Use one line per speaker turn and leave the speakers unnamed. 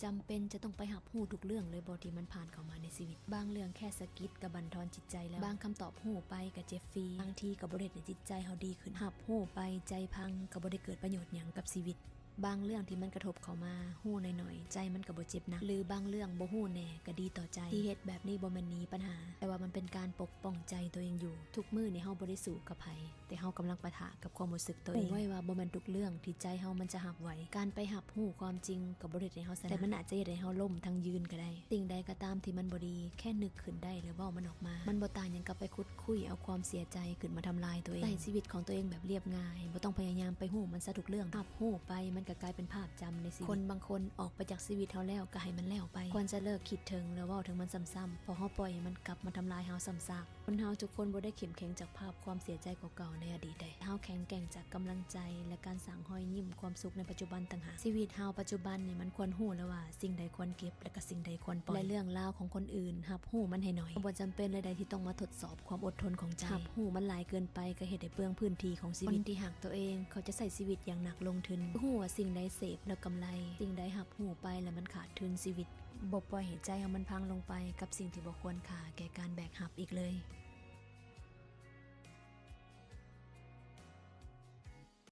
จำเป็นจะต้องไปหับหู้ทุกเรื่องเลยบ่ที่มันผ่านเข้ามาในชีวิตบางเรื่องแค่สะกิดก็บั่นทอนจิตใจแล้วบางคำตอบหู้ไปก็เจ็บฟรีบางทีก็บ่ได้ให้จิตใจเฮาดีขึ้นหับหู้ไปใจพังก็บ่ได้เกิดประโยชน์หยังกับชีวิตบางเรื่องที่มันกระทบเข้ามาหู้หน่อยๆใจมันก็บ่เจ็บนักหรือบางเรื่องบ่หู้แน่ก็ดีต่อใจที่เฮ็ดแบบนี้บ่แม่นหนีปัญหาแต่ว่ามันเป็นการปกป้องใจตัวเองอยู่ทุกมื้อนี่เฮาบ่ได้สู้กับไผแต่เฮากำลังปะทะกับความรู้สึกตัวเองไว้ว่าบ่แม่นทุกเรื่องที่ใจเฮามันจะรับไหวการไปรับรู้ความจริงก็บ่ได้ให้เฮาชนะแต่มันอาจจะเฮ็ดให้เฮาล้มทั้งยืนก็ได้สิ่งใดก็ตามที่มันบ่ดีแค่นึกขึ้นได้หรือเว้ามันออกมามันบ่ต่างหยังกับไปขุดคุยเอาความเสียใจขึ้นมาทำลายตัวเองใช้ชีวิตของตัวเองแบบเรียบง่ายบ่ต้องพยายามไปฮู้มันซะทุกเรื่องรับรู้ไปมันก็กลายเป็นภาพในชีวิตคนบางคนออกไปจากชีวิตเขาแล้วก็ให้มันแล้วไปควรจะเลิกคิดถึงแล้วเว้าถึงมันซ้ำๆพอเฮาปล่อยให้มันกลับมาทำลายเฮาซ้ำซากคนเฮาทุกคนบ่ได้เข้มแข็งจากภาพความเสียใจเก่าๆในอดีตได้เฮาแข็งแกร่งจากกำลังใจและการสร้างรอยยิ้มความสุขในปัจจุบันต่างหากชีวิตเฮาปัจจุบันนี่มันควรฮู้แล้วว่าสิ่งใดควรเก็บและก็สิ่งใดควรปล่อยและเรื่องราวของคนอื่นรับฮู้มันให้หน่อยบ่จำเป็นใดๆที่ต้องมาทดสอบความอดทนของใจรับฮู้มันหลายเกินไปก็เฮ็ดให้เปลืองพื้นที่ของชีวิตคนที่หักตัวเองเขาจะใช้ชีวิตอย่างหนักลงทุนฮู้ว่าสิ่งใดเสพแล้วกำไรสิ่งใดหับหูไปแล้วมันขาดทุนชีวิตบ่ปล่อยให้ใจมันพังลงไปกับสิ่งที่บ่ควรค่าแก่การแบกหับอีกเลย